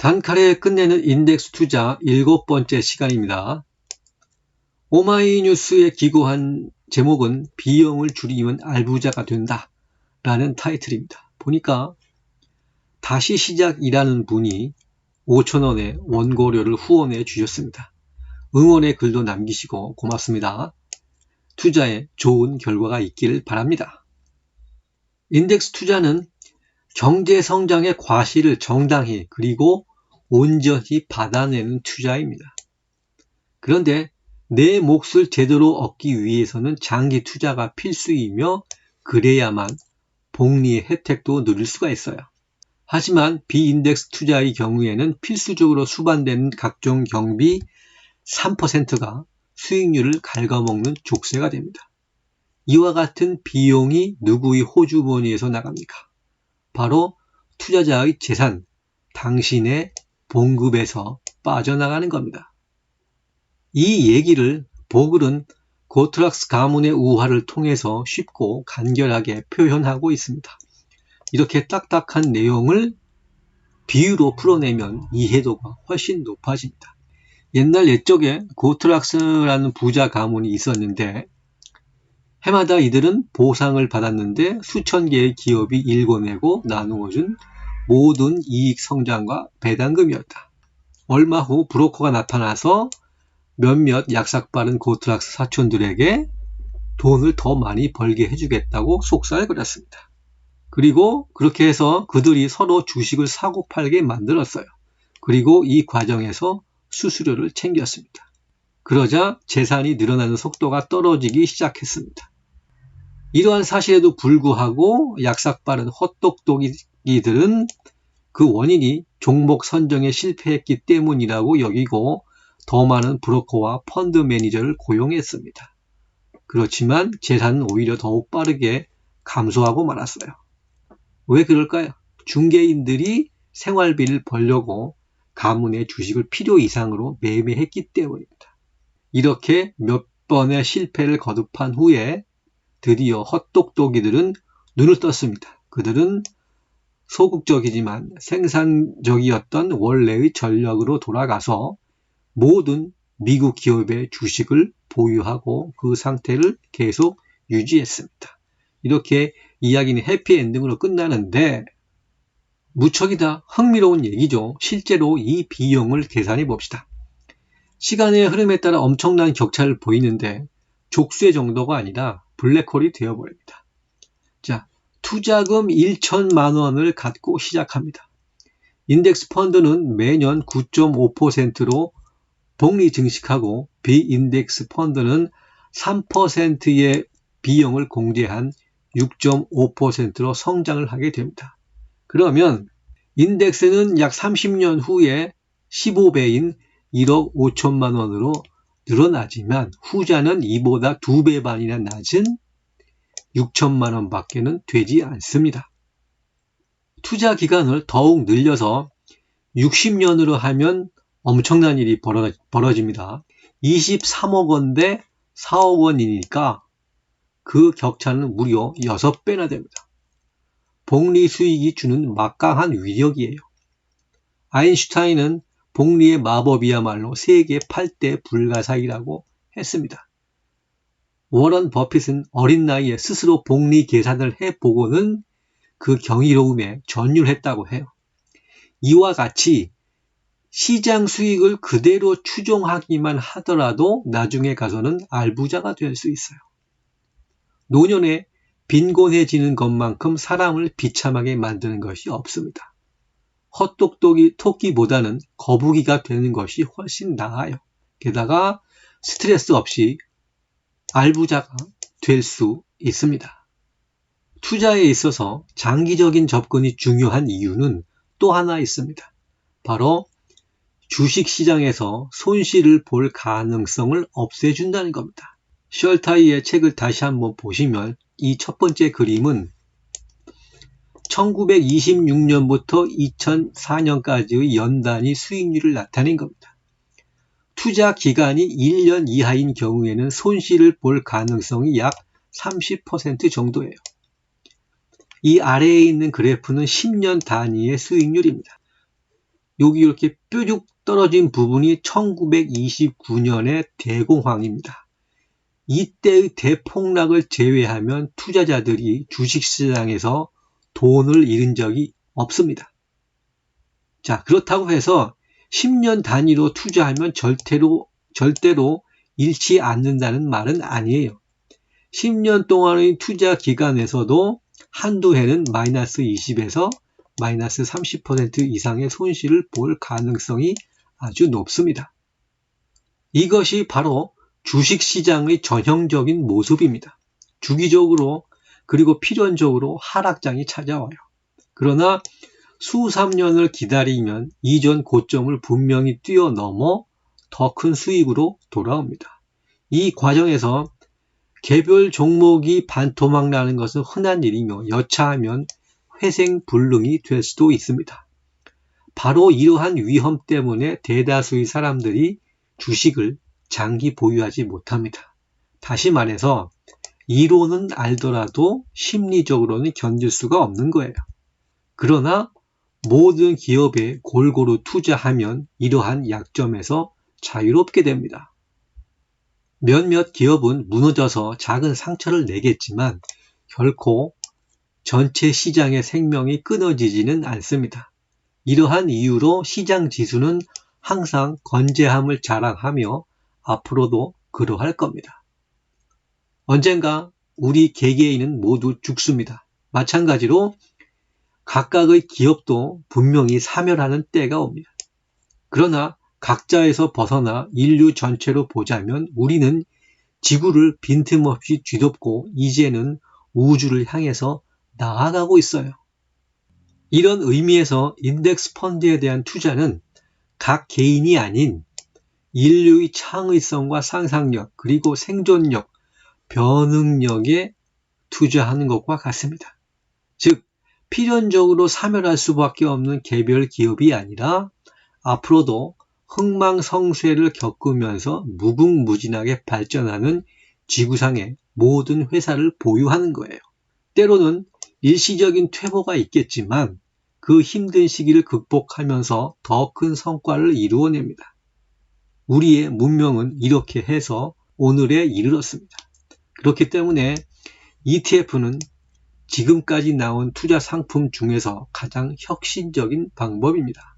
단칼에 끝내는 인덱스 투자 7번째 시간입니다. 오마이뉴스에 기고한 제목은 비용을 줄이면 알부자가 된다 라는 타이틀입니다. 보니까 다시 시작이라는 분이 5,000원의 원고료를 후원해 주셨습니다. 응원의 글도 남기시고 고맙습니다. 투자에 좋은 결과가 있기를 바랍니다. 인덱스 투자는 경제 성장의 과실을 정당히 그리고 온전히 받아내는 투자입니다. 그런데 내 몫을 제대로 얻기 위해서는 장기 투자가 필수이며 그래야만 복리의 혜택도 누릴 수가 있어요. 하지만 비인덱스 투자의 경우에는 필수적으로 수반되는 각종 경비 3%가 수익률을 갉아먹는 족쇄가 됩니다. 이와 같은 비용이 누구의 호주머니에서 나갑니까? 바로 투자자의 재산, 당신의 봉급에서 빠져나가는 겁니다. 이 얘기를 보글은 고트락스 가문의 우화를 통해서 쉽고 간결하게 표현하고 있습니다. 이렇게 딱딱한 내용을 비유로 풀어내면 이해도가 훨씬 높아집니다. 옛날 옛적에 고트락스라는 부자 가문이 있었는데 해마다 이들은 보상을 받았는데 수천 개의 기업이 일궈내고 나누어준 모든 이익 성장과 배당금이었다. 얼마 후 브로커가 나타나서 몇몇 약삭빠른 고트락스 사촌들에게 돈을 더 많이 벌게 해주겠다고 속살거렸습니다. 그리고 그렇게 해서 그들이 서로 주식을 사고 팔게 만들었어요. 그리고 이 과정에서 수수료를 챙겼습니다. 그러자 재산이 늘어나는 속도가 떨어지기 시작했습니다. 이러한 사실에도 불구하고 약삭빠른 헛똑똑이들은 그 원인이 종목 선정에 실패했기 때문이라고 여기고 더 많은 브로커와 펀드 매니저를 고용했습니다. 그렇지만 재산은 오히려 더욱 빠르게 감소하고 말았어요. 왜 그럴까요? 중개인들이 생활비를 벌려고 가문의 주식을 필요 이상으로 매매했기 때문입니다. 이렇게 몇 번의 실패를 거듭한 후에 드디어 헛똑똑이들은 눈을 떴습니다. 그들은 소극적이지만 생산적이었던 원래의 전략으로 돌아가서 모든 미국 기업의 주식을 보유하고 그 상태를 계속 유지했습니다. 이렇게 이야기는 해피엔딩으로 끝나는데 무척이다 흥미로운 얘기죠. 실제로 이 비용을 계산해 봅시다. 시간의 흐름에 따라 엄청난 격차를 보이는데 족쇄 정도가 아니라 블랙홀이 되어버립니다. 자, 투자금 1천만 원을 갖고 시작합니다. 인덱스 펀드는 매년 9.5%로 복리 증식하고 비인덱스 펀드는 3%의 비용을 공제한 6.5%로 성장을 하게 됩니다. 그러면 인덱스는 약 30년 후에 15배인 1억 5천만 원으로 늘어나지만 후자는 이보다 2배 반이나 낮은 6천만 원 밖에는 되지 않습니다. 투자 기간을 더욱 늘려서 60년으로 하면 엄청난 일이 벌어집니다. 23억 원 대 4억 원이니까 그 격차는 무려 6배나 됩니다. 복리 수익이 주는 막강한 위력이에요. 아인슈타인은 복리의 마법이야말로 세계 8대 불가사의라고 했습니다. 워런 버핏은 어린 나이에 스스로 복리 계산을 해보고는 그 경이로움에 전율했다고 해요. 이와 같이 시장 수익을 그대로 추종하기만 하더라도 나중에 가서는 알부자가 될 수 있어요. 노년에 빈곤해지는 것만큼 사람을 비참하게 만드는 것이 없습니다. 헛똑똑이 토끼보다는 거북이가 되는 것이 훨씬 나아요. 게다가 스트레스 없이 알부자가 될 수 있습니다. 투자에 있어서 장기적인 접근이 중요한 이유는 또 하나 있습니다. 바로 주식시장에서 손실을 볼 가능성을 없애준다는 겁니다. 셜타이의 책을 다시 한번 보시면 이 첫 번째 그림은 1926년부터 2004년까지의 연단위 수익률을 나타낸 겁니다. 투자 기간이 1년 이하인 경우에는 손실을 볼 가능성이 약 30% 정도예요. 이 아래에 있는 그래프는 10년 단위의 수익률입니다. 여기 이렇게 뾰족 떨어진 부분이 1929년의 대공황입니다. 이때의 대폭락을 제외하면 투자자들이 주식시장에서 돈을 잃은 적이 없습니다. 자, 그렇다고 해서 10년 단위로 투자하면 절대로 잃지 않는다는 말은 아니에요. 10년 동안의 투자 기간에서도 한두 해는 마이너스 20에서 마이너스 30% 이상의 손실을 볼 가능성이 아주 높습니다. 이것이 바로 주식시장의 전형적인 모습입니다. 주기적으로 그리고 필연적으로 하락장이 찾아와요. 그러나 수삼 년을 기다리면 이전 고점을 분명히 뛰어넘어 더 큰 수익으로 돌아옵니다. 이 과정에서 개별 종목이 반토막 나는 것은 흔한 일이며 여차하면 회생불능이 될 수도 있습니다. 바로 이러한 위험 때문에 대다수의 사람들이 주식을 장기 보유하지 못합니다. 다시 말해서 이론은 알더라도 심리적으로는 견딜 수가 없는 거예요. 그러나 모든 기업에 골고루 투자하면 이러한 약점에서 자유롭게 됩니다. 몇몇 기업은 무너져서 작은 상처를 내겠지만 결코 전체 시장의 생명이 끊어지지는 않습니다. 이러한 이유로 시장 지수는 항상 건재함을 자랑하며 앞으로도 그러할 겁니다. 언젠가 우리 개개인은 모두 죽습니다. 마찬가지로 각각의 기업도 분명히 사멸하는 때가 옵니다. 그러나 각자에서 벗어나 인류 전체로 보자면 우리는 지구를 빈틈없이 뒤덮고 이제는 우주를 향해서 나아가고 있어요. 이런 의미에서 인덱스 펀드에 대한 투자는 각 개인이 아닌 인류의 창의성과 상상력 그리고 생존력, 변응력에 투자하는 것과 같습니다. 즉 필연적으로 사멸할 수밖에 없는 개별 기업이 아니라 앞으로도 흥망성쇠를 겪으면서 무궁무진하게 발전하는 지구상의 모든 회사를 보유하는 거예요. 때로는 일시적인 퇴보가 있겠지만 그 힘든 시기를 극복하면서 더 큰 성과를 이루어냅니다. 우리의 문명은 이렇게 해서 오늘에 이르렀습니다. 그렇기 때문에 ETF는 지금까지 나온 투자 상품 중에서 가장 혁신적인 방법입니다.